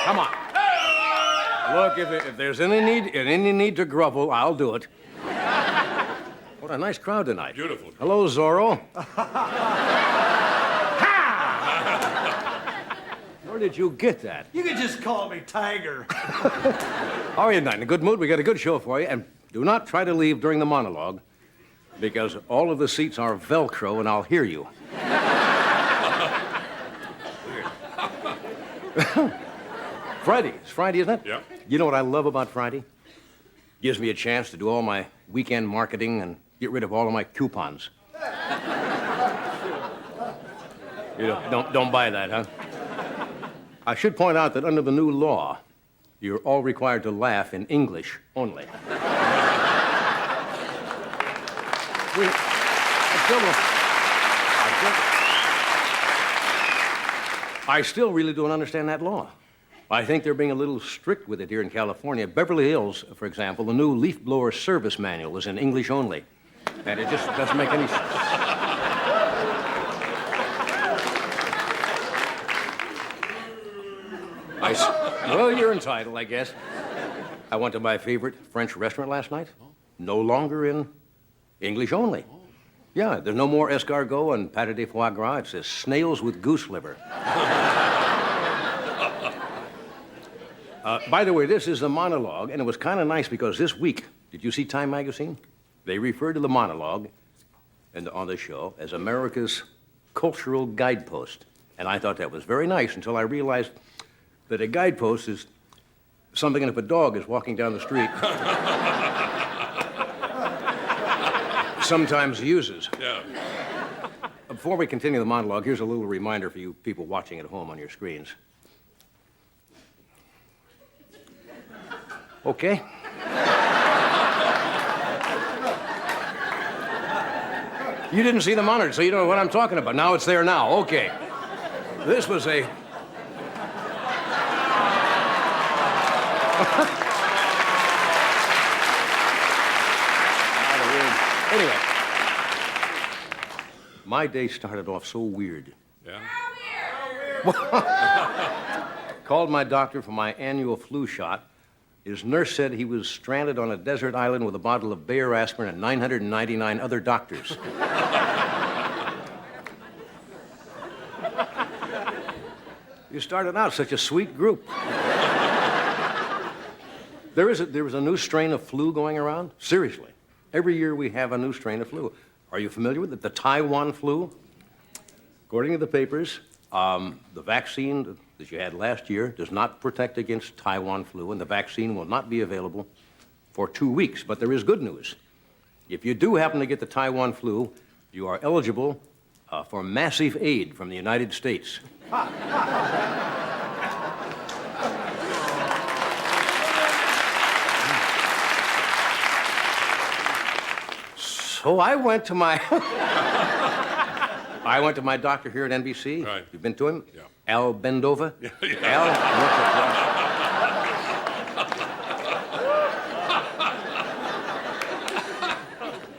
Come on. Look, if there's any need to grovel, I'll do it. What a nice crowd tonight. Beautiful. Hello, Zorro. Where did you get that? You can just call me Tiger. How are you tonight? In a good mood? We got a good show for you. And do not try to leave during the monologue, because all of the seats are Velcro, and I'll hear you. Friday. It's Friday, isn't it? Yeah. You know what I love about Friday? Gives me a chance to do all my weekend marketing and get rid of all of my coupons. You know, don't buy that, huh? I should point out that under the new law, you're all required to laugh in English only. I still really don't understand that law. I think they're being a little strict with it here in California. Beverly Hills, for example, the new leaf blower service manual is in English only. And it just doesn't make any sense. Well, you're entitled, I guess. I went to my favorite French restaurant last night. No longer in English only. Yeah, there's no more escargot and pâté de foie gras. It says snails with goose liver. By the way, this is the monologue, and it was kind of nice because this week, did you see Time magazine? They referred to the monologue on the show as America's cultural guidepost. And I thought that was very nice until I realized that a guidepost is something if a dog is walking down the street sometimes uses. Yeah. Before we continue the monologue, here's a little reminder for you people watching at home on your screens. Okay? You didn't see the monitor, so you don't know what I'm talking about. Now it's there now. Okay. This was a... Anyway, my day started off so weird. Yeah. Called my doctor for my annual flu shot. His nurse said he was stranded on a desert island with a bottle of Bayer aspirin and 999 other doctors. You started out such a sweet group. There was a new strain of flu going around? Seriously. Every year we have a new strain of flu. Are you familiar with it? The Taiwan flu? According to the papers, the vaccine that you had last year does not protect against Taiwan flu, and the vaccine will not be available for 2 weeks. But there is good news. If you do happen to get the Taiwan flu, you are eligible for massive aid from the United States. So I went to my doctor here at NBC. Right. You've been to him? Yeah. Al Bendova? Yeah.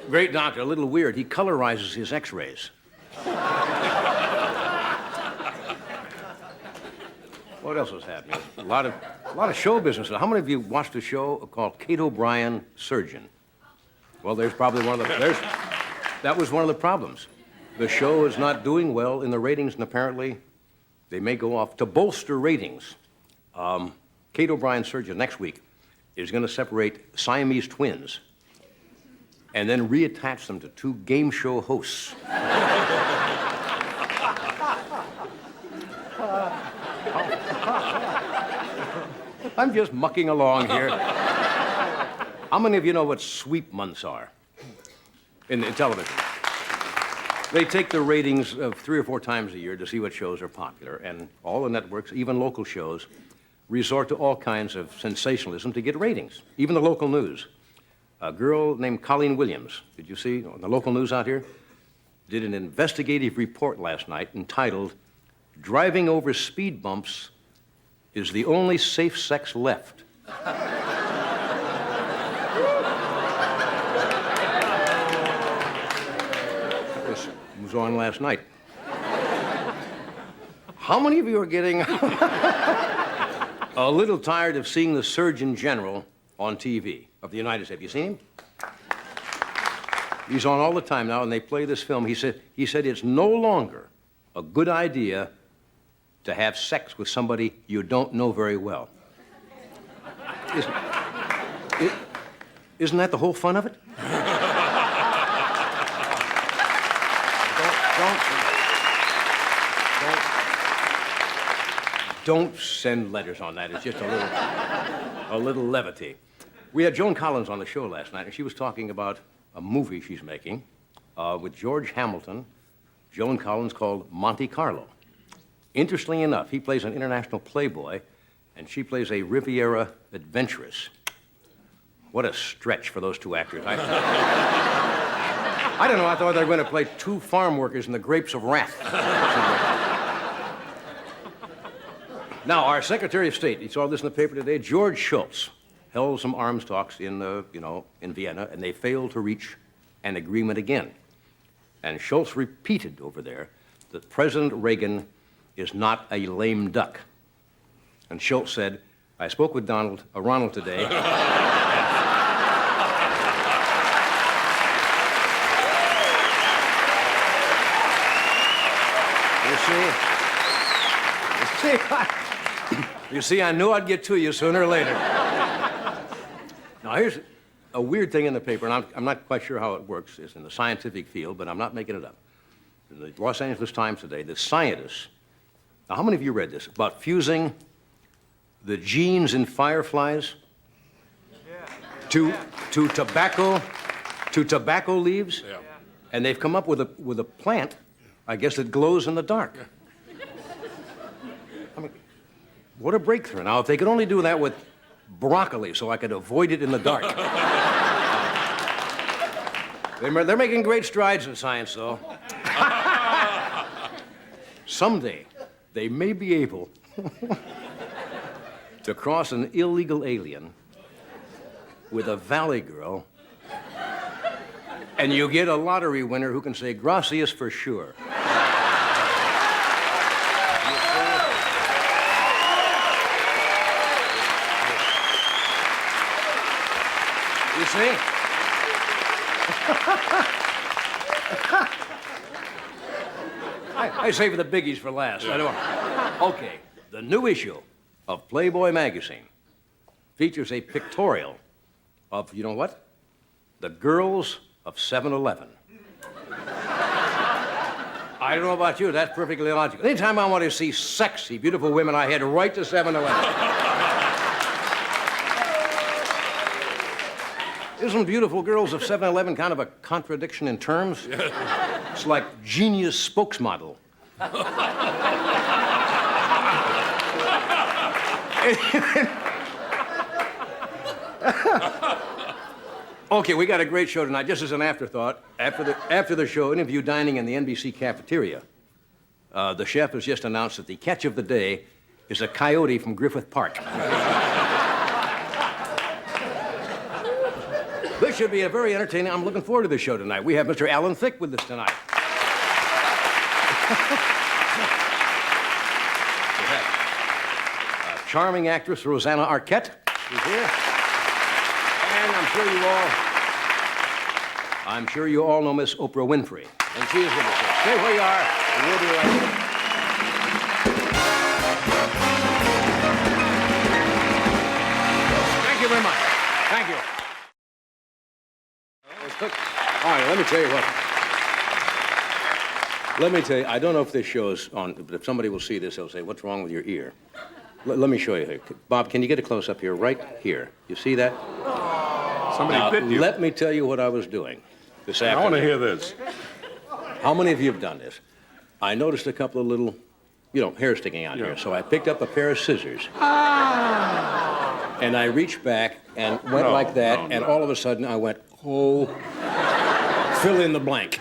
Great doctor, a little weird. He colorizes his x-rays. What else was happening? A lot of show business. How many of you watched a show called Kate O'Brien, Surgeon? Well, there's probably one of the... That was one of the problems. The show is not doing well in the ratings, and apparently they may go off. To bolster ratings, Kate O'Brien, Surgeon, next week is going to separate Siamese twins and then reattach them to two game show hosts. I'm just mucking along here. How many of you know what sweep months are in television? They take the ratings of 3 or 4 times a year to see what shows are popular, and all the networks, even local shows, resort to all kinds of sensationalism to get ratings, even the local news. A girl named Colleen Williams, did you see on the local news out here, did an investigative report last night entitled, "Driving Over Speed Bumps is the Only Safe Sex Left." This was on last night. How many of you are getting... A little tired of seeing the Surgeon General on TV of the United States. Have you seen him? He's on all the time now, and they play this film. He said it's no longer a good idea to have sex with somebody you don't know very well. Isn't that the whole fun of it? Don't send letters on that. It's just a little levity. We had Joan Collins on the show last night, and she was talking about a movie she's making with George Hamilton, Joan Collins, called Monte Carlo. Interestingly enough, he plays an international playboy, and she plays a Riviera adventuress. What a stretch for those two actors. I don't know, I thought they were going to play two farm workers in The Grapes of Wrath. Now, our Secretary of State, you saw this in the paper today, George Shultz, held some arms talks in Vienna, and they failed to reach an agreement again. And Shultz repeated over there that President Reagan is not a lame duck. And Shultz said, I spoke with Ronald today. You see, I knew I'd get to you sooner or later. Now, here's a weird thing in the paper, and I'm not quite sure how it works. It's in the scientific field, but I'm not making it up. In the Los Angeles Times today, the scientists, now how many of you read this, about fusing the genes in fireflies to tobacco leaves? Yeah. And they've come up with a plant, I guess, that glows in the dark. I mean, what a breakthrough. Now, if they could only do that with broccoli so I could avoid it in the dark. They're making great strides in science, though. Someday, they may be able to cross an illegal alien with a valley girl, and you get a lottery winner who can say gracias for sure. You see? I save the biggies for last. I don't. Okay, the new issue of Playboy magazine features a pictorial of, you know what? The girls of 7-Eleven. I don't know about you, that's perfectly logical. Anytime I want to see sexy, beautiful women, I head right to 7-Eleven. Isn't beautiful girls of 7-Eleven kind of a contradiction in terms? It's like genius spokesmodel. Okay, we got a great show tonight. Just as an afterthought, after the show, interview dining in the NBC cafeteria. The chef has just announced that the catch of the day is a coyote from Griffith Park. This should be a very entertaining. I'm looking forward to this show tonight. We have Mr. Alan Thicke with us tonight. We have charming actress Rosanna Arquette is here. And I'm sure you all know Miss Oprah Winfrey. And she is with us. Stay where you are, and we'll be right back. Thank you very much. Thank you. All right, let me tell you, I don't know if this show's on, but if somebody will see this, they'll say, what's wrong with your ear? Let me show you here. Bob, can you get a close-up here, right here? You see that? Somebody bit you. Let me tell you what I was doing this afternoon. I want to hear this. How many of you have done this? I noticed a couple of little, hair sticking out here, so I picked up a pair of scissors. And I reached back and went like that, and all of a sudden I went, oh, fill in the blank.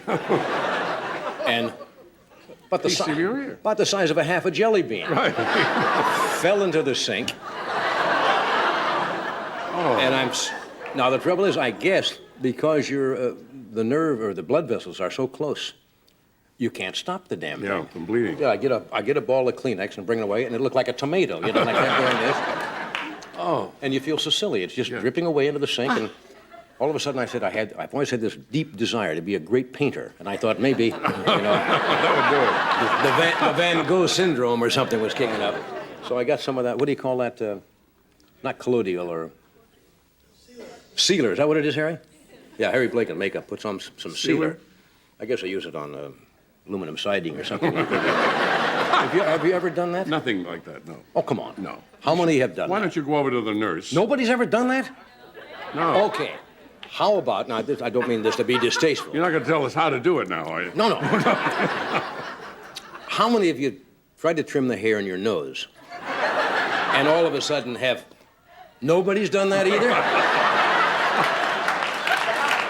And about the size of a half a jelly bean. Right. Fell into the sink. Oh. And now the trouble is, I guess, because the nerve or the blood vessels are so close, You can't stop the damn thing. Yeah, from bleeding. Yeah, I get a ball of Kleenex and bring it away, and it looked like a tomato, and I kept doing this. Oh, and you feel so silly. It's just dripping away into the sink, and all of a sudden I've always had this deep desire to be a great painter, and I thought maybe, That would do it. the Van Gogh syndrome or something was kicking up. So I got some of that, what do you call that, not colloidal or... Sealer, is that what it is, Harry? Yeah, Harry Blake in makeup puts on some sealer. I guess I use it on aluminum siding or something. Have you ever done that? Nothing like that, no. Oh, come on. No. How many have done Why that? don't you go over to the nurse? Nobody's ever done that? No. Okay. How about, now, I don't mean this to be distasteful. You're not going to tell us how to do it now, are you? No. How many of you tried to trim the hair in your nose and all of a sudden have... Nobody's done that either?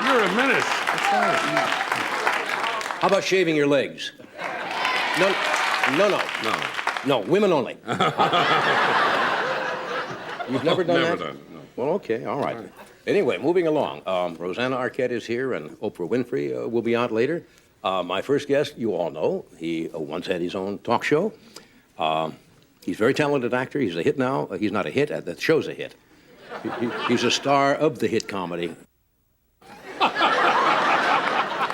You're a menace. How about shaving your legs? No. No, women only. You've never done Never that? done, no. Well, okay, all right. Anyway, moving along. Rosanna Arquette is here, and Oprah Winfrey will be out later. My first guest, you all know, he once had his own talk show. He's a very talented actor. He's a hit now. He's not a hit. The show's a hit. He's a star of the hit comedy.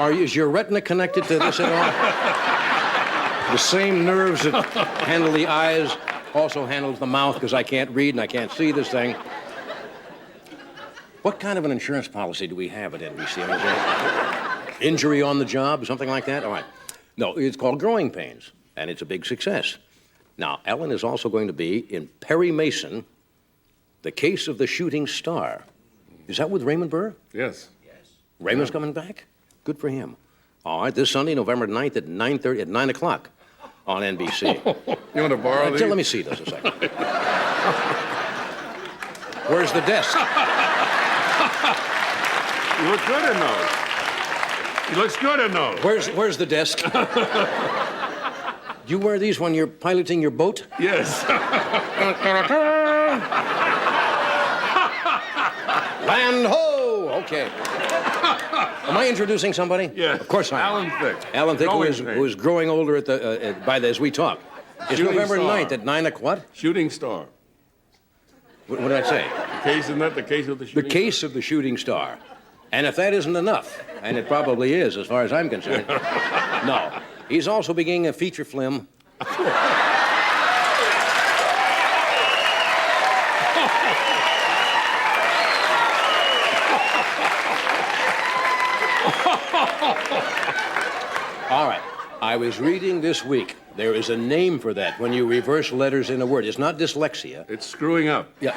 Is your retina connected to this at all? The same nerves that handle the eyes also handles the mouth, because I can't read and I can't see this thing. What kind of an insurance policy do we have at NBC? Injury on the job, something like that? All right. No, it's called Growing Pains, and it's a big success. Now, Ellen is also going to be in Perry Mason, The Case of the Shooting Star. Is that with Raymond Burr? Yes. Raymond's coming back? Good for him. All right, this Sunday, November 9th at 9:30, at 9 o'clock on NBC. You want to borrow these? Let me see those a second. Where's the desk? You look good in those. He looks good in those. Where's the desk? Do you wear these when you're piloting your boat? Yes. Land ho! Okay. Am I introducing somebody? Yeah. Of course I am. Alan Thicke. Alan Thicke, Growing who is growing older as we talk. It's Shooting November star. 9th at 9 o'clock. What? Shooting star. What did I say? Isn't that the case of the The shooting Case of the Shooting Star. And if that isn't enough, and it probably is as far as I'm concerned, no. He's also beginning a feature film. All right. I was reading this week. There is a name for that when you reverse letters in a word. It's not dyslexia. It's screwing up. Yeah.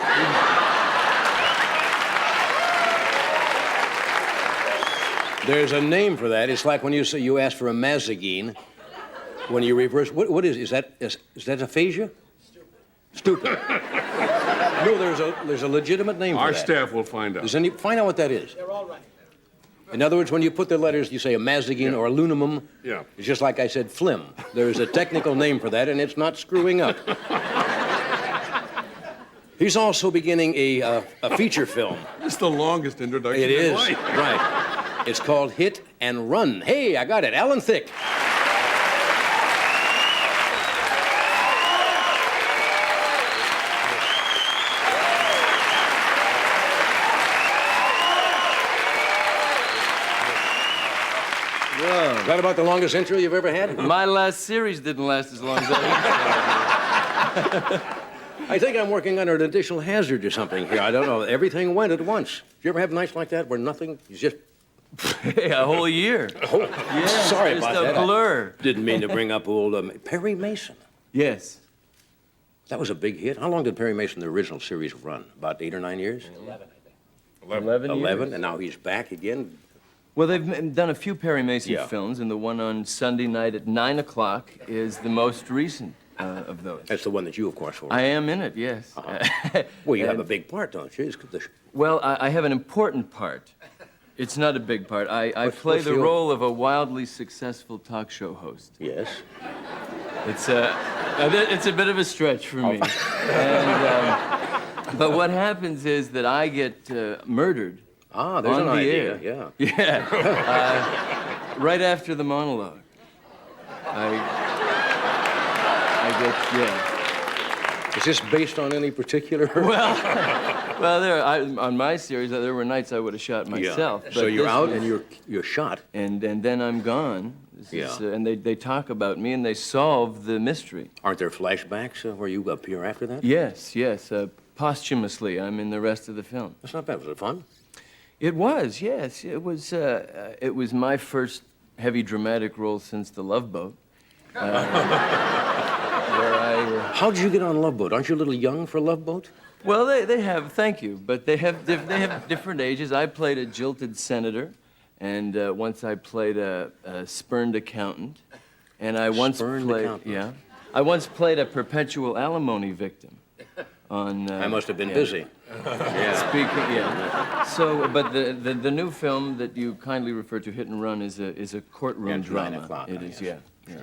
There's a name for that. It's like when you say you ask for a mazagine. When you reverse, what is that aphasia? Stupid. No, there's a legitimate name for Our that. staff will find out. Find out what that is. They're all right. In other words, when you put the letters, you say a mazagine or a lunamum. Yeah. It's just like I said, phlegm. There's a technical name for that, and it's not screwing up. He's also beginning a feature film. This is the longest introduction It in is, life. right. It's called Hit and Run. Hey, I got it. Alan Thicke. Is that about the longest intro you've ever had? My last series didn't last as long as that. I think I'm working under an additional hazard or something here. I don't know. Everything went at once. Did you ever have nights like that where nothing is just... A whole year. Yes, Sorry just about a that. blur. Didn't mean to bring up old Perry Mason. Yes. That was a big hit. How long did Perry Mason, the original series, run? About 8 or 9 years? 11 years. 11, and now he's back again. Well, they've done a few Perry Mason Yeah. films, and the one on Sunday night at 9 o'clock is the most recent of those. That's the one that you, of course, were. I am in it, yes. Well, you have a And- big part, don't you? Well, I have an important part. It's not a big part. I play what's the the- role of a wildly successful talk show host. Yes. It's a bit of a stretch for me. But what happens is that I get murdered Ah, there's on an the idea. air. Yeah. Yeah. Right after the monologue. I guess, yeah. Is this based on any particular? Well, on my series, there were nights I would have shot myself. So but you're this out was- and you're shot. and then I'm gone. And they talk about me and they solve the mystery. Aren't there flashbacks where you appear after that? Yes. Posthumously, I'm in the rest of the film. That's not bad. Was it fun? It was, yes. It was my first heavy dramatic role since The Love Boat. Where How did you get on Love Boat? Aren't you a little young for Love Boat? well, they have, thank you, but they have different ages. I played a jilted senator, and once I played a spurned accountant, and I once Spurned played, accountant. yeah, I once played a perpetual alimony victim. On I must have been busy. speaking, yeah. So, but the new film that you kindly refer to, Hit and Run, is a courtroom At 9 drama. o'clock, It is, yes. yeah.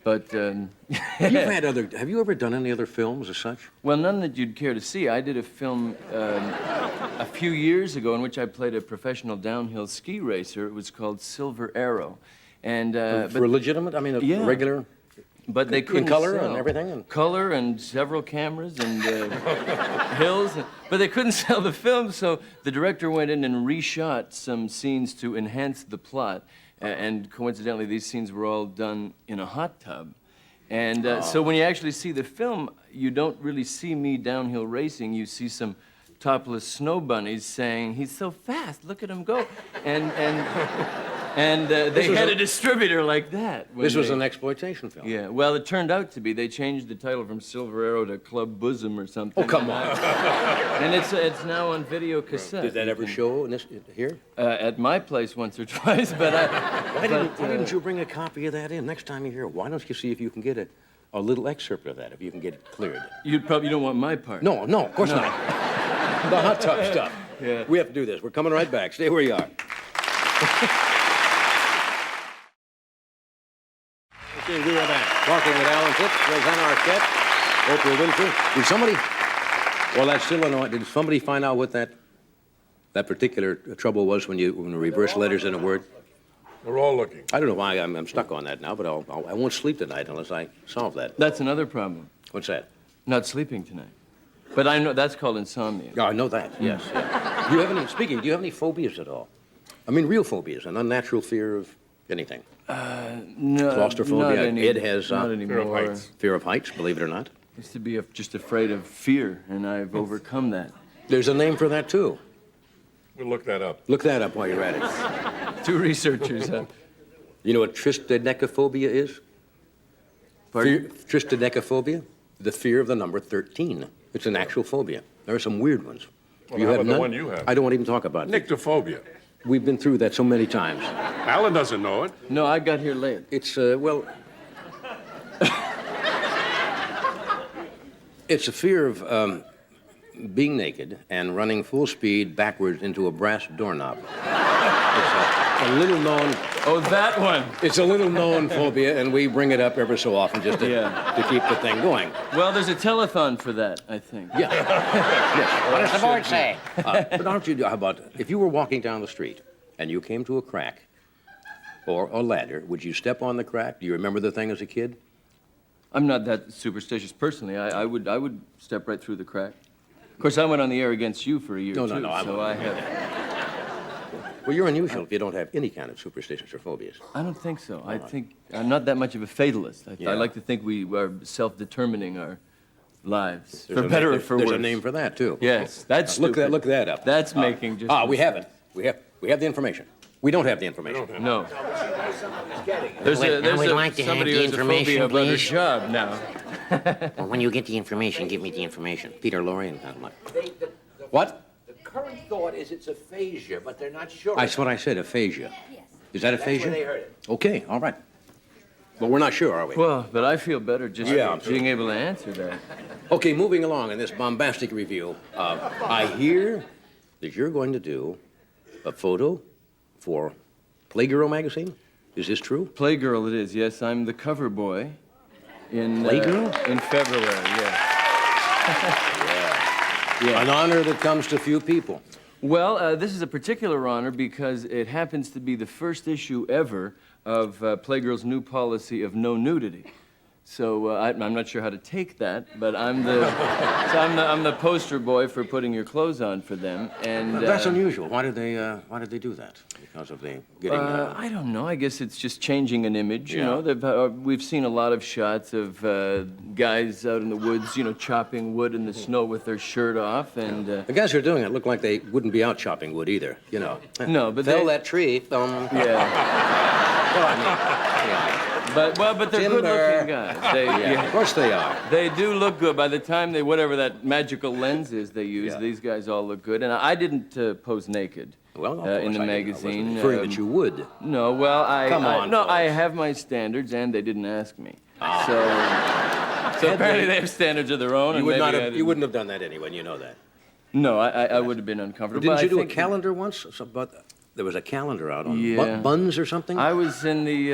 But Have you ever done any other films as such? well, none that you'd care to see. I did a film a few years ago in which I played a professional downhill ski racer. It was called Silver Arrow, and For legitimate? I mean, a Yeah. regular? but they couldn't color sell. and everything? And... Color and several cameras and hills, but they couldn't sell the film, so the director went in and reshot some scenes to enhance the plot. And coincidentally, these scenes were all done in a hot tub. And so when you actually see the film, you don't really see me downhill racing. You see some topless snow bunnies saying, "He's so fast, look at him go." And they was had a- a distributor like that. when This was they- an exploitation film. Yeah, well, it turned out to be. They changed the title from Silver Arrow to Club Bosom or something. Oh, come on. And it's now on video cassette. Did that ever show in this, here? At my place once or twice, but Why didn't you bring a copy of that in? Next time you're here, why don't you see if you can get a little excerpt of that, if you can get it cleared? you don't want my part. No, of course not. The hot tub stuff. Yeah. We have to do this. We're coming right back. Stay where you are. Okay, we are back. Talking with Alan Fitz, Rosanna Arquette, Oprah Winfrey. Did somebody... Well, that's still annoying. Did somebody find out what that particular trouble was when you reverse letters in a word? We're all looking. I don't know why I'm stuck on that now, but I won't sleep tonight unless I solve that. That's another problem. What's that? Not sleeping tonight. But I know that's called insomnia. Yeah, I know that, yes. Yeah. Do you have any phobias at all? I mean, real phobias, an unnatural fear of anything. No, Claustrophobia. Not Ed has not Fear of anymore. heights. fear of heights, believe it or not. Used to be just afraid of fear, and I've overcome that. There's a name for that, too. We'll look that up. Look that up while you're at it. Two researchers. You know what triskaidekaphobia is? Pardon? Triskaidekaphobia? The fear of the number 13. It's an actual phobia. There are some weird ones. Well, how about the one you have? I don't want to even talk about it. Nyctophobia. We've been through that so many times. Alan doesn't know it. No, I got here late. It's, well... It's a fear of being naked and running full speed backwards into a brass doorknob. It's a little known... Oh, that one. It's a little known phobia, and we bring it up ever so often just to keep the thing going. Well, there's a telethon for that, I think. Yeah. Yes. What does the board say? But aren't you, how about, if you were walking down the street and you came to a crack or a ladder, would you step on the crack? Do you remember the thing as a kid? I'm not that superstitious personally. I would step right through the crack. Of course, I went on the air against you for a year, No, too, I so I have... Well, you're unusual if you don't have any kind of superstitions or phobias. I don't think so. I think I'm not that much of a fatalist. Yeah. I like to think we are self-determining our lives, There's for a better name, or for worse. There's a name for that, too. Yes, that's Look stupid. that up. That's making just... We have it. We have the information. We don't have the information. No. Now we'd like to have somebody the who has a information, phobia about her please. job now. Well, when you get the information, give me the information. Peter Lorre and kind of like... The What? current thought is it's aphasia, but they're not sure. That's what I said, aphasia. Is that aphasia? That's where they heard it. Okay, all right. But we're not sure, are we? Well, but I feel better just Yeah. being able to answer that. Okay, moving along in this bombastic review, I hear that you're going to do a photo for Playgirl magazine. Is this true? Playgirl it is, yes. I'm the cover boy in... Playgirl? In February, yes. An honor that comes to few people. Well, this is a particular honor because it happens to be the first issue ever of Playgirl's new policy of no nudity. So I'm not sure how to take that, but I'm the poster boy for putting your clothes on for them. And That's unusual. Why did they do that? Because of the getting... I don't know. I guess it's just changing an image. You Yeah. know, we've seen a lot of shots of guys out in the woods, you know, chopping wood in the snow with their shirt off, and The guys who are doing it look like they wouldn't be out chopping wood either, you know. no, but Fell they, that tree. yeah. Well, I mean, But they're Timber. good-looking guys. They, yeah, of course they are. They do look good. By the time they, whatever that magical lens is they use, Yeah. these guys all look good. And I didn't pose naked Well, of course in the I didn't. magazine. I wasn't referring that you would. No, well, Come on, no, I folks. have my standards, and they didn't ask me. Ah. So apparently they have standards of their own. You and would maybe not I have. didn't. You wouldn't have done that anyway. And you know that. No, I would have been uncomfortable. Didn't but you I do a think- calendar once? But there was a calendar out on Yeah. buns or something. I was in the.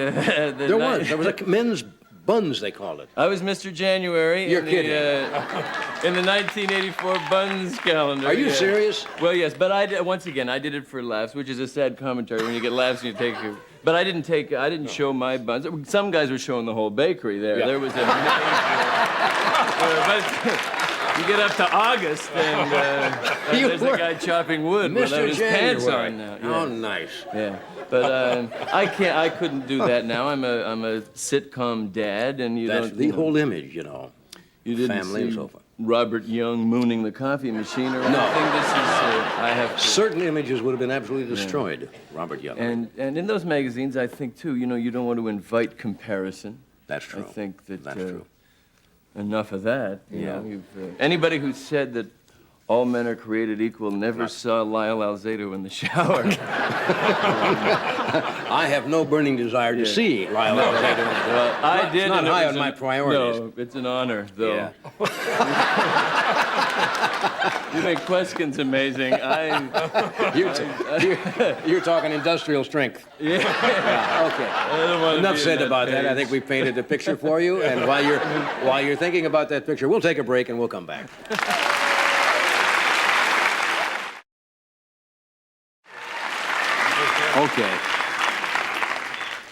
There was. There was a men's buns, they called it. I was Mr. January You're in kidding. in the 1984 Buns calendar. Are you yeah. serious? Well, yes, but once again, I did it for laughs, which is a sad commentary when you get laughs and you take your... But I didn't show my buns. Some guys were showing the whole bakery there. Yeah. There was a major... but you get up to August and there's were a guy chopping wood without Mr. his pants January. on now. Oh, nice. Yeah, but I couldn't do that now. I'm a sitcom dad, and you That's don't. the you know, whole image, you know. you didn't family see and so forth. Robert Young mooning the coffee machine or No. anything. This is I have to. Certain images would have been absolutely destroyed, Robert Young. And in those magazines, I think too. You know, you don't want to invite comparison. That's true. I think that That's true. enough of that. You Yeah. know, anybody who said that all men are created equal never saw Lyle Alzado in the shower. I have no burning desire to see Lyle. Well, I did. It's not and it high was on my priorities. No, it's an honor, though. Yeah. You think Queskin's amazing. You're talking industrial strength. Yeah. Okay. I don't want to Enough be in said that about that. I page. think we've painted the picture for you. And while you're thinking about that picture, we'll take a break and we'll come back. Okay.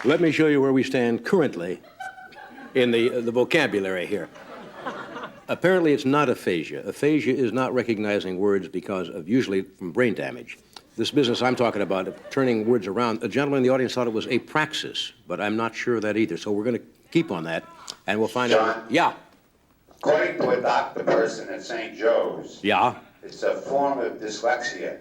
Let me show you where we stand currently in the vocabulary here. Apparently, it's not aphasia. Aphasia is not recognizing words because of usually from brain damage. This business I'm talking about, of turning words around, a gentleman in the audience thought it was apraxis, but I'm not sure of that either. So we're going to keep on that, and we'll find out. John? Yeah. According to a Dr. Person at St. Joe's, Yeah. it's a form of dyslexia.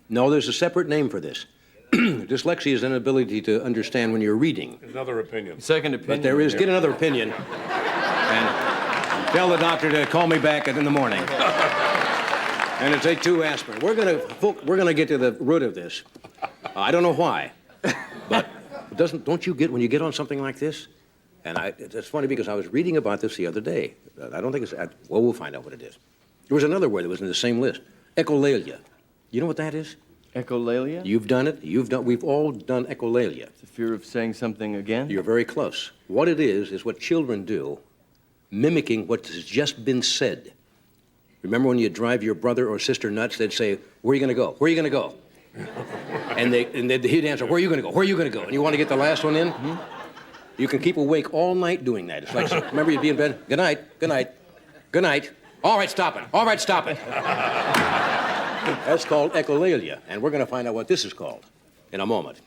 No, there's a separate name for this. Dyslexia is an inability to understand when you're reading. Another opinion. Second opinion. But there is, get another opinion, and tell the doctor to call me back in the morning. And to take 2 aspirin. We're gonna get to the root of this. I don't know why, but don't you get when you get on something like this? And it's funny because I was reading about this the other day. I don't think it's well. We'll find out what it is. There was another word that was in the same list. Echolalia. You know what that is? Echolalia? You've done it. We've all done echolalia. The fear of saying something again? You're very close. What it is what children do, mimicking what has just been said. Remember when you drive your brother or sister nuts, they'd say, "Where are you going to go? Where are you going to go?" and he'd answer, "Where are you going to go? Where are you going to go?" And you want to get the last one in? Mm-hmm. You can keep awake all night doing that. It's like, remember you'd be in bed, "Good night, good night, good night. All right, stop it. All right, stop it." That's called echolalia, and we're going to find out what this is called in a moment.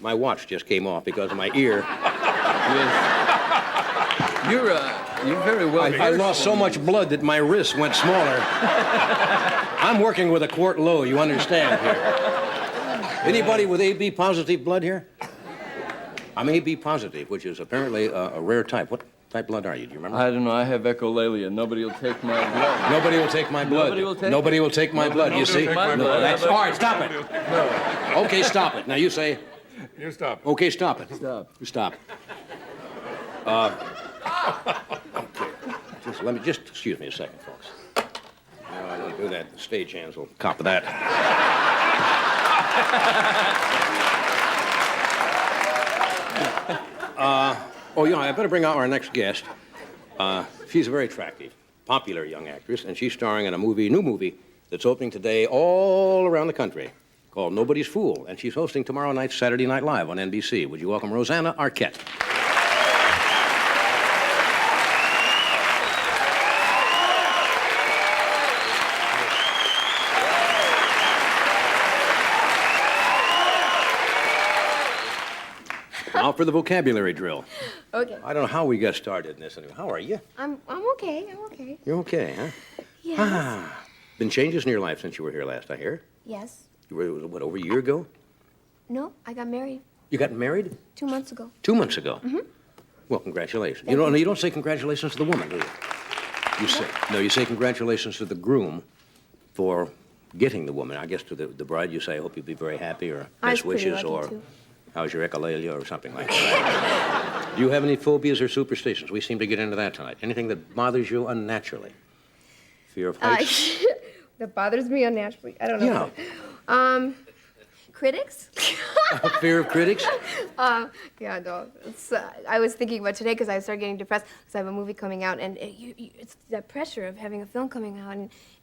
My watch just came off because of my ear. Yes. You're very well. I lost so much blood that my wrist went smaller. I'm working with a quart low, you understand here. Anybody with AB positive blood here? I'm AB positive, which is apparently a rare type. What type blood are you? Do you remember? I don't know. I have echolalia. Nobody will take my blood. Nobody will take my blood. Nobody will take Nobody it? will take my blood, you Nobody see? will take my No, blood. that's, all right, stop it. Okay, stop it. Now you say, You stop. okay, stop it. Stop. Stop. Okay. Just excuse me a second, folks. No, I don't do that. The stagehands will cop of that. I better bring out our next guest. She's a very attractive, popular young actress, and she's starring in a new movie that's opening today all around the country called Nobody's Fool, and she's hosting tomorrow night's Saturday Night Live on NBC. Would you welcome Rosanna Arquette? Now for the vocabulary drill. Okay. I don't know how we got started in this anyway. How are you? I'm okay. I'm okay. You're okay, huh? Yes. Been changes in your life since you were here last, I hear. Yes. You were, what, over a year ago? No, I got married You got married 2 months ago. 2 months ago? Mm-hmm. Well, congratulations. You don't say congratulations to the woman, do you? You say congratulations to the groom for getting the woman. I guess to the bride you say, I hope you'll be very happy, or I was best pretty wishes, lucky, or too. how's your echolalia, or something like that. Do you have any phobias or superstitions? We seem to get into that tonight. Anything that bothers you unnaturally? Fear of heights? That bothers me unnaturally. I don't know. Yeah. Critics? Fear of critics? Yeah, no. It's, I was thinking about today because I started getting depressed because I have a movie coming out, and it's that pressure of having a film coming out,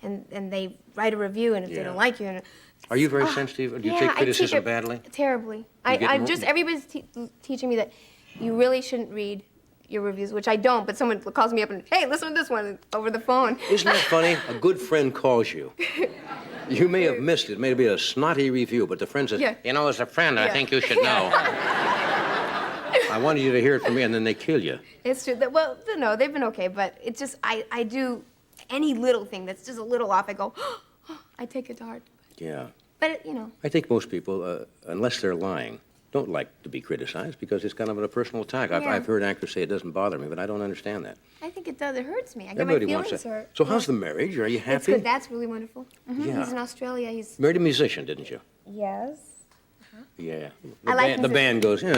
and they write a review, and if they Yeah. don't like you, and Are you very sensitive? Or do you yeah, take I take criticism it badly? terribly. get I'm more- just everybody's teaching me that you really shouldn't read your reviews, which I don't. But someone calls me up and, hey, listen to this one over the phone. Isn't that funny? A good friend calls you. You may have missed it. It may be a snotty review, but the friend says, Yeah. you know, as a friend, I Yeah. think you should know. I wanted you to hear it from me, and then they kill you. It's true. Well, no, they've been okay, but it's just I do any little thing that's just a little off. I go, I take it to heart. Yeah. But you know, I think most people, unless they're lying, don't like to be criticized because it's kind of a personal attack. Yeah. I've heard actors say it doesn't bother me, but I don't understand that. I think it does. It hurts me. I get my Everybody feelings wants that. hurt. So how's Yeah. the marriage? Are you happy? It's good. That's really wonderful. Yeah. He's in Australia. He's Married a musician, didn't you? yes. Yeah. I like the band goes, yeah.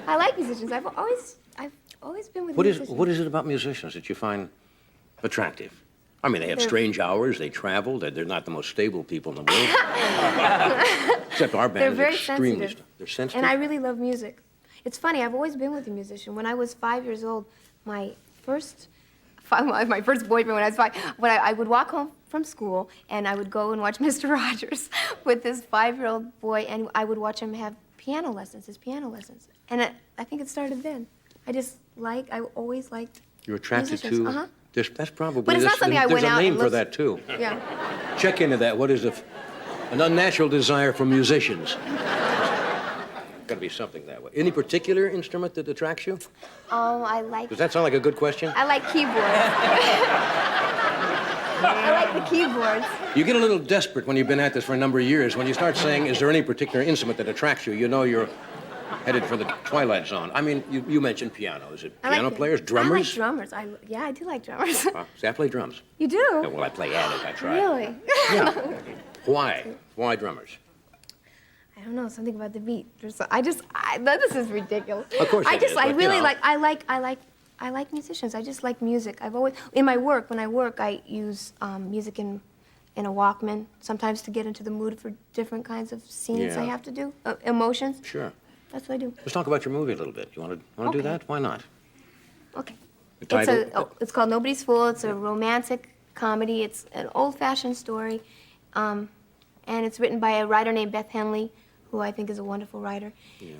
I like musicians. I've always been with What is musicians. what is it about musicians that you find attractive? I mean, they have They're- strange hours. They travel. They're not the most stable people in the world. Except our band They're is very extremely. sensitive. They're sensitive. And I really love music. It's funny. I've always been with a musician. When I was 5 years old, my first boyfriend when I was 5, I would walk home from school and I would go and watch Mr. Rogers with this 5-year-old boy, and I would watch him have his piano lessons. And I think it started then. I always liked You're attracted musicians. to. Uh-huh. That's probably. But it's not something I there's went a out name and for looked- that too. Yeah. Check into that. What is an unnatural desire for musicians? Got to be something that way. Any particular instrument that attracts you? Oh, I like Does that sound like a good question? keyboards. I like the keyboards. You get a little desperate when you've been at this for a number of years. When you start saying, is there any particular instrument that attracts you, you know you're headed for the twilight zone. I mean, you mentioned piano. Is it piano players, drummers? I like drummers. Yeah, I do like drummers. See, I play drums. You do? Yeah, well, I play at it. I try. Really? Yeah. Why? Why drummers? I don't know, something about the beat. This is ridiculous. Of course it is, I but, really you know. I like musicians. I just like music. I've always, in my work, when I work, I use music in a Walkman, sometimes to get into the mood for different kinds of scenes I Yeah. have to do, emotions. Sure. That's what I do. Let's talk about your movie a little bit. You want to do Okay. that? Why not? Okay. The title? It's called Nobody's Fool. It's a romantic comedy. It's an old-fashioned story, and it's written by a writer named Beth Henley, who I think is a wonderful writer,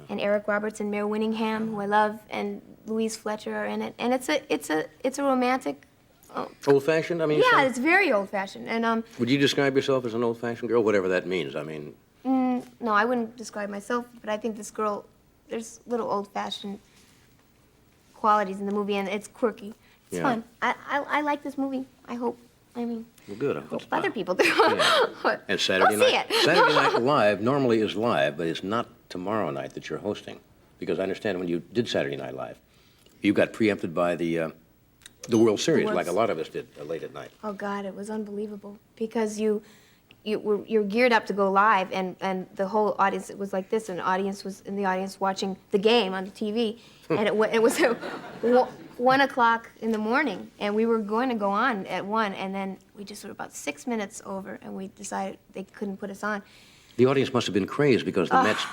and Eric Roberts and Mare Winningham, who I love, and Louise Fletcher are in it. And it's a romantic. Old-fashioned? I mean, Yeah, some- it's very old-fashioned. And would you describe yourself as an old-fashioned girl? Whatever that means. I mean, no, I wouldn't describe myself, but I think this girl, there's little old-fashioned qualities in the movie, and it's quirky. It's Yeah. fun. I like this movie. Well, good. I hope it's other fun. people do. Yeah. And Saturday Go see night. it. Saturday Night Live normally is live, but it's not tomorrow night that you're hosting, because I understand when you did Saturday Night Live, you got preempted by the World Series, World like a lot of us did late at night. Oh God, it was unbelievable because you're geared up to go live, and the whole audience, it was like this, and the audience was in the audience watching the game on the TV, and it was 1 o'clock in the morning, and we were going to go on at 1, and then we just were about 6 minutes over, and we decided they couldn't put us on. The audience must have been crazed because the Mets.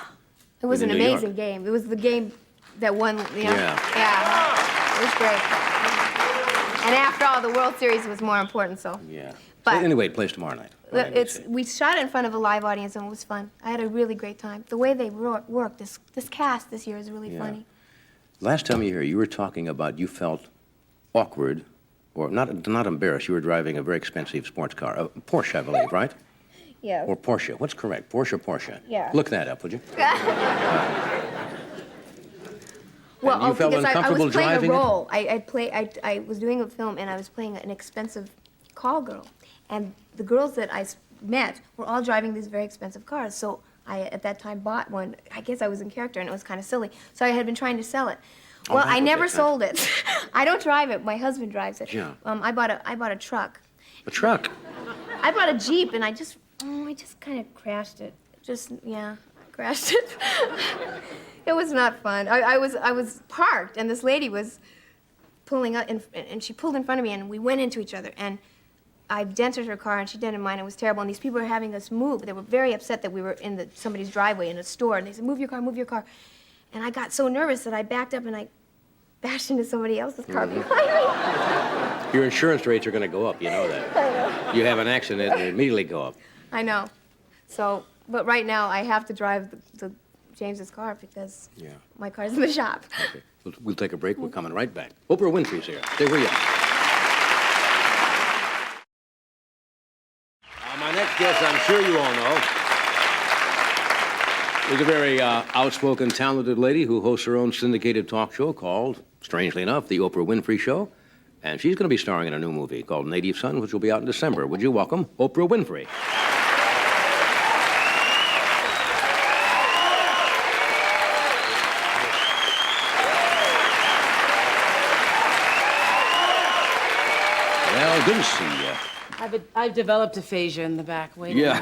It was in an New York. amazing game. It was the game that won. Yeah. Yeah. It was great. And after all, the World Series was more important, so. Yeah. But- So anyway, it plays tomorrow night. We shot it in front of a live audience, and it was fun. I had a really great time. The way they worked, this cast this year is really Yeah. funny. Last time you were here, you were talking about you felt awkward, or not embarrassed. You were driving a very expensive sports car, a Porsche, I believe, right? Yeah. Or Porsche. What's correct? Porsche or Porsche? Yeah. Look that up, would you? Well, And you felt because I uncomfortable was playing driving a it? role. I was doing a film, and I was playing an expensive call girl. And the girls that I met were all driving these very expensive cars. So I, at that time, bought one. I guess I was in character, and it was kind of silly. So I had been trying to sell it. Oh, Well, that I was never it. sold it. I don't drive it. My husband drives it. Yeah. I bought a truck. A truck. I bought a Jeep, and I just kind of crashed it. Crashed it. It was not fun. I was parked, and this lady was pulling up, and she pulled in front of me, and we went into each other, and I dented her car, and she dented mine. It was terrible, and these people were having us move. They were very upset that we were in somebody's driveway in a store, and they said, "Move your car, move your car." And I got so nervous that I backed up, and I bashed into somebody else's car behind me. Your insurance rates are going to go up. You know that. I know. You have an accident, and they immediately go up. I know. So, but right now I have to drive the James's car because Yeah. my car's in the shop. Okay. We'll take a break. We're coming right back. Oprah Winfrey's here. Stay where you are. My next guest, I'm sure you all know, is a very outspoken, talented lady who hosts her own syndicated talk show called, strangely enough, The Oprah Winfrey Show. And she's going to be starring in a new movie called Native Son, which will be out in December. Would you welcome Oprah Winfrey? Well, good to see you. I've developed aphasia in the back. Wait. Yeah.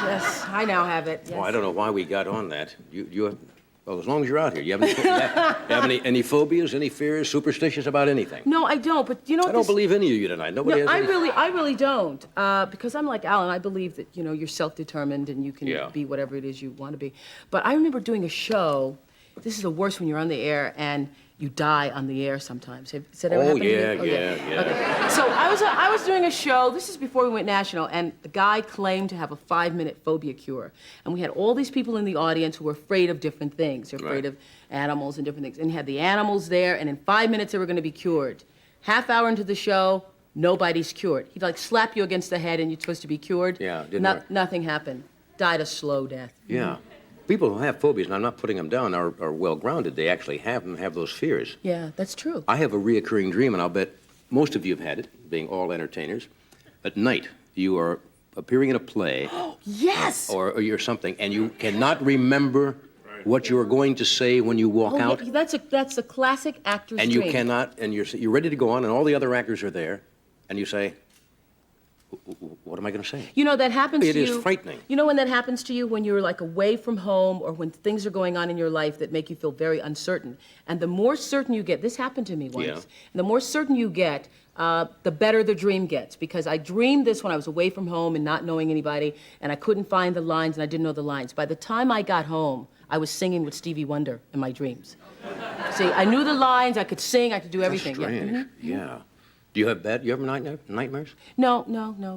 Yes, I now have it. Yes. Well, I don't know why we got on that. Well, as long as you're out here, you have any phobias, any fears, superstitious about anything? No, I don't. But you know, I don't believe any of you tonight. Nobody No, has any... I really don't. Because I'm like Alan. I believe that you're self-determined and you can Yeah. be whatever it is you want to be. But I remember doing a show. This is the worst when you're on the air and you die on the air sometimes. Has that ever happened to you? Yeah. Okay. So I was doing a show. This is before we went national, and the guy claimed to have a 5-minute phobia cure. And we had all these people in the audience who were afraid of different things. They're afraid Right. of animals and different things. And he had the animals there, and in 5 minutes they were going to be cured. Half hour into the show, nobody's cured. He'd like slap you against the head, and you're supposed to be cured. Yeah, didn't work. Nothing happened. Died a slow death. Yeah. People who have phobias, and I'm not putting them down, are well-grounded. They actually have those fears. Yeah, that's true. I have a reoccurring dream, and I'll bet most of you have had it, being all entertainers. At night, you are appearing in a play Yes. or you're something, and you cannot remember what you are going to say when you walk Oh, out. yeah, that's a classic actor's And dream. you cannot, and you're ready to go on, and all the other actors are there, and you say, what am I going to say? You know, that happens It to you. is frightening. You know when that happens to you? When you're like away from home or when things are going on in your life that make you feel very uncertain. And the more certain you get, this happened to me once, Yeah. and the more certain you get, the better the dream gets. Because I dreamed this when I was away from home and not knowing anybody, and I couldn't find the lines and I didn't know the lines. By the time I got home, I was singing with Stevie Wonder in my dreams. See, I knew the lines, I could sing, I could do everything. That's strange. Yeah. Yeah. Do you have nightmares? No,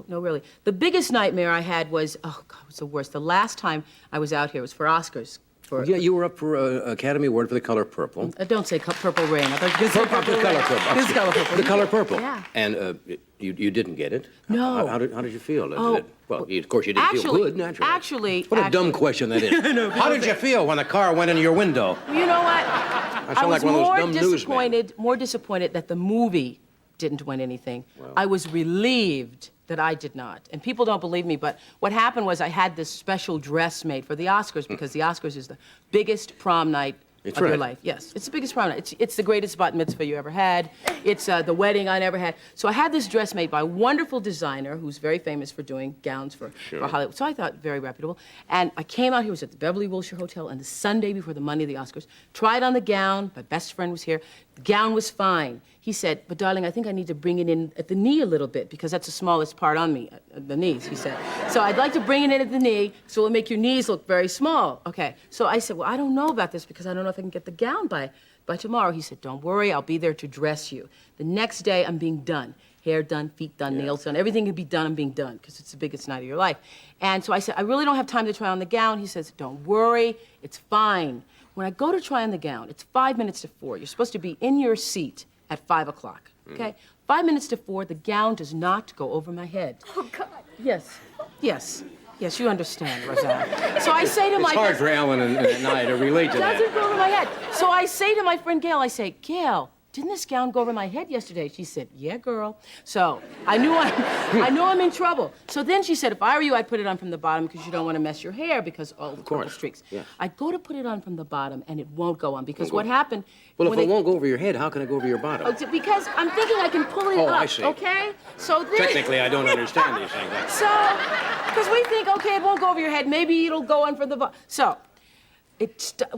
really. The biggest nightmare I had was, oh, God, it was the worst. The last time I was out here was for Oscars. Yeah, you were up for an Academy Award for The Color Purple. Don't say Purple Rain. I thought you could say The Color Purple. This is Color Purple. The Color Purple. Yeah. And you didn't get it. No. How did you feel? Oh, Well, of course you didn't feel good, naturally. Actually, What a dumb question that is. How did you feel when the car went into your window? You know what? I I sound was like one of those dumb newsmen. more disappointed that the movie didn't win anything. I was relieved that I did not. And people don't believe me, but what happened was I had this special dress made for the Oscars because the Oscars is the biggest prom night It's of your right. life. Yes, it's the biggest prom night. It's the greatest bat mitzvah you ever had. It's the wedding I never had. So I had this dress made by a wonderful designer who's very famous for doing gowns for Hollywood. So I thought very reputable. And I came out here, was at the Beverly Wilshire Hotel, and the Sunday before the Monday of the Oscars, tried on the gown. My best friend was here. The gown was fine. He said, but darling, I think I need to bring it in at the knee a little bit because that's the smallest part on me, the knees, he said. So I'd like to bring it in at the knee so it'll make your knees look very small. Okay, so I said, well, I don't know about this because I don't know if I can get the gown by by tomorrow, he said, don't worry, I'll be there to dress you. The next day, I'm being done. Hair done, feet done, nails done. Everything can be done, I'm being done, because it's the biggest night of your life. And so I said, I really don't have time to try on the gown. He says, don't worry, it's fine. When I go to try on the gown, it's 5 minutes to 4. You're supposed to be in your seat at 5 o'clock, okay? 5 minutes to 4, the gown does not go over my head. Oh, God. Yes, yes, yes, you understand, Rosanna. So I say to my... It's hard for Alan and I to relate to that. doesn't go over my head. So I say to my friend Gail, I say, Gail, didn't this gown go over my head yesterday? She said, yeah, girl. So I knew I'm in trouble. So then she said, if I were you, I'd put it on from the bottom because you don't want to mess your hair because all the purple streaks. Yeah. I go to put it on from the bottom and it won't go on because what happened... Well, if when it won't go over your head, how can it go over your bottom? Oh, because I'm thinking I can pull it up, I see. okay? So then... Technically, I don't understand these things. So, because we think, okay, it won't go over your head. Maybe it'll go on from the bottom. So,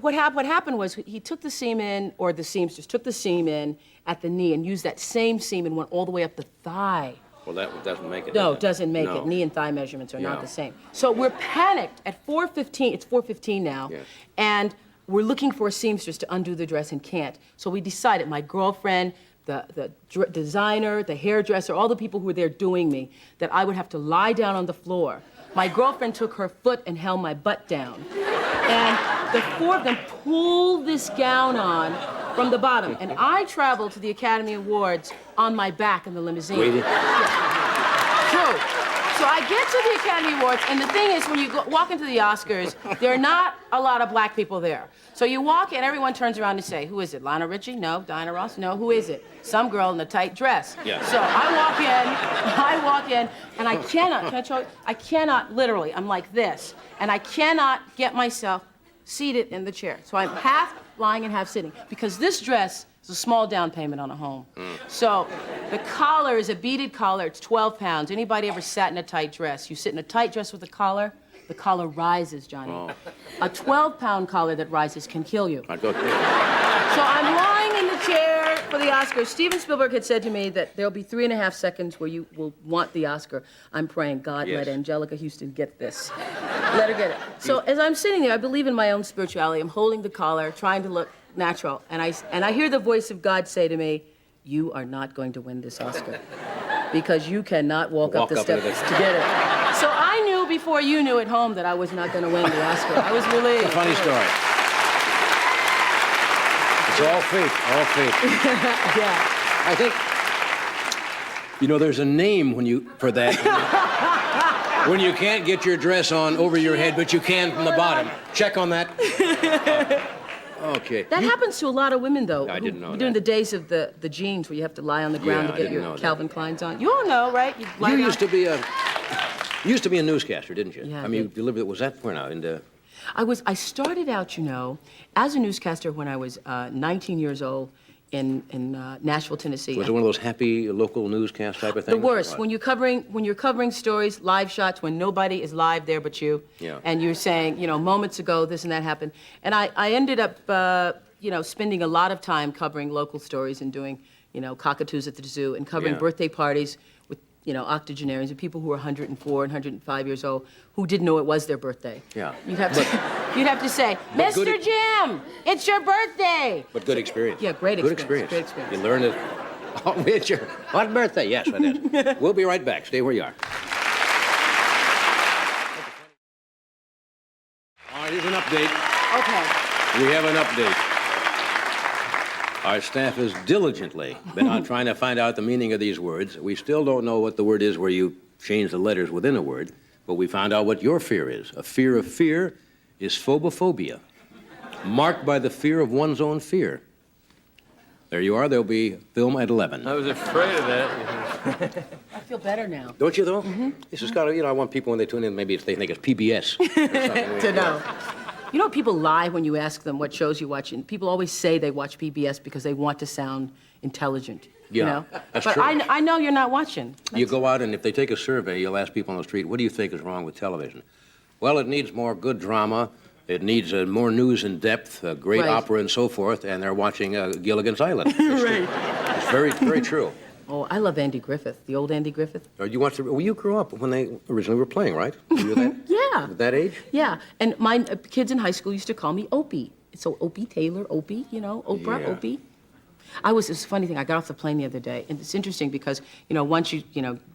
what happened was he took the seam in, or the seamstress took the seam in at the knee and used that same seam and went all the way up the thigh. Well, that doesn't make it. No, does it doesn't make No. it. Knee and thigh measurements are Yeah. not the same. So we're panicked at 4:15. It's 4:15 now, Yes. and we're looking for a seamstress to undo the dress and can't. So we decided, my girlfriend, the designer, the hairdresser, all the people who were there doing me, that I would have to lie down on the floor. My girlfriend took her foot and held my butt down. And the four of them pulled this gown on from the bottom. And I traveled to the Academy Awards on my back in the limousine. Waiting. True. So I get to the Academy Awards, and the thing is, when you walk into the Oscars, there are not a lot of black people there. So you walk in, everyone turns around and say, who is it? Lionel Richie? No. Diana Ross? No. Who is it? Some girl in a tight dress. Yeah. So I walk in, and I cannot, can I show you? I cannot, literally, I'm like this, and I cannot get myself seated in the chair. So I'm half lying and half sitting, because this dress is a small down payment on a home. So the collar is a beaded collar. It's 12 pounds. Anybody ever sat in a tight dress? You sit in a tight dress with a collar, the collar rises, Johnny. Oh. A 12-pound collar that rises can kill you. I'd go through. So I'm lying in the chair for the Oscar. Steven Spielberg had said to me that there'll be 3.5 seconds where you will want the Oscar. I'm praying, God, Yes. let Angelica Houston get this. Let her get it. So as I'm sitting there, I believe in my own spirituality. I'm holding the collar, trying to look natural. And I hear the voice of God say to me, you are not going to win this Oscar because you cannot walk up the into steps this. to get it. So I knew before you knew at home that I was not going to win the Oscar. I was relieved. Funny story. It's all fate, all fate. Yeah. I think, you know, there's a name for that. When you can't get your dress on over your head, but you can from the bottom. Check on that. Okay. That happens to a lot of women, though. I didn't know During that. the days of the jeans where you have to lie on the ground Yeah, I to get didn't your know that. Calvin Kleins on. You all know, right? You used to be a newscaster, didn't you? Yeah, I I mean, you did. delivered. Was that where now? I started out, you know, as a newscaster when I was 19 years old in Nashville, Tennessee. Was it one of those happy local newscast type of things? The worst, when you're covering stories, live shots, when nobody is live there but you, Yeah. and you're saying, you know, moments ago this and that happened, and I ended up, you know, spending a lot of time covering local stories and doing, you know, cockatoos at the zoo and covering Yeah. birthday parties with, you know, octogenarians and people who were 104 and 105 years old who didn't know it was their birthday. Yeah. You'd have to say, but good Mr. Jim, it's your birthday. But good experience. Yeah, great Good experience, experience. great experience. You learn it. Oh, it's your what birthday? Yes, it is. We'll be right back. Stay where you are. All right, here's an update. Okay. We have an update. Our staff has diligently been on trying to find out the meaning of these words. We still don't know what the word is where you change the letters within a word, but we found out what your fear is. A fear of fear is phobophobia, marked by the fear of one's own fear. There you are. There'll be film at 11. I was afraid of that. I feel better now. Don't you, though? This is kind of, you know, I want people when they tune in, maybe they think it's PBS. Or something. To know. You know, people lie when you ask them what shows you watch, and people always say they watch PBS because they want to sound intelligent. You Yeah, know? that's but true. I know you're not watching. You go out, and if they take a survey, you'll ask people on the street, what do you think is wrong with television? Well, it needs more good drama. It needs more news and depth, great Right. opera and so forth, and they're watching Gilligan's Island. It's very, very true. Oh, I love Andy Griffith, the old Andy Griffith. You watched well, you grew up when they originally were playing, right? You were that, Yeah. that age? Yeah, and my kids in high school used to call me Opie. So Opie Taylor, Opie, you know, Oprah, Yeah. Opie. It's a funny thing, I got off the plane the other day, and it's interesting because, you know, once you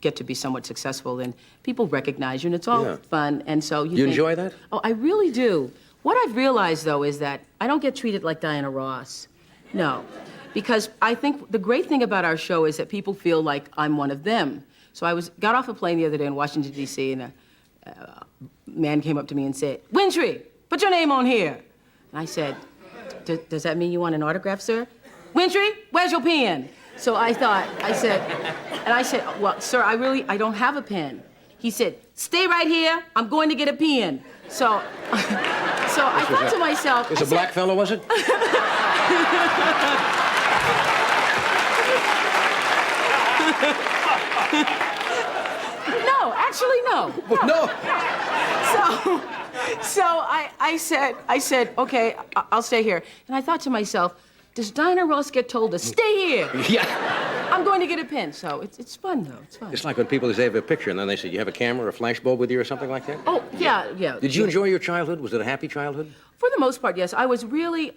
get to be somewhat successful, then people recognize you, and it's all Yeah. fun, and so you You think, enjoy that? Oh, I really do. What I've realized, though, is that I don't get treated like Diana Ross. No. Because I think the great thing about our show is that people feel like I'm one of them. So got off a plane the other day in Washington, D.C., and a man came up to me and said, "Wintry, put your name on here." And I said, "Does that mean you want an autograph, sir?" "Wintry, where's your pen?" So I said, "Well, sir, I don't have a pen." He said, "Stay right here. I'm going to get a pen." So, I thought to myself, It's a black fellow, was it? No, actually, no. No. So I said, "Okay, I'll stay here." And I thought to myself, does Diana Ross get told to stay here? Yeah. I'm going to get a pen. So it's fun, though. It's fun. It's like when people say they have a picture and then they say, "You have a camera or a flashbulb with you or something like that?" Oh, yeah. Did you enjoy your childhood? Was it a happy childhood? For the most part, yes. I was really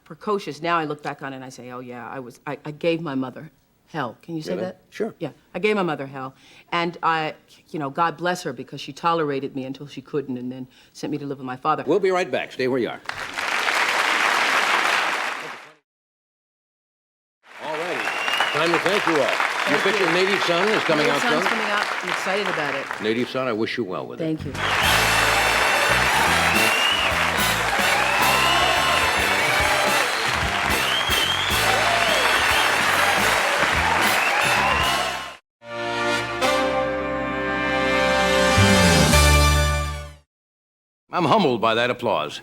precocious. Now I look back on it and I say, oh, yeah, I gave my mother hell. Can you say Really? that? Sure. Yeah, I gave my mother hell. And God bless her because she tolerated me until she couldn't and then sent me to live with my father. We'll be right back. Stay where you are. All righty. Time to thank you all. Your picture, Native Son, is coming out Son's soon. coming out. I'm excited about it. Native Son, I wish you well with it. Thank you. I'm humbled by that applause.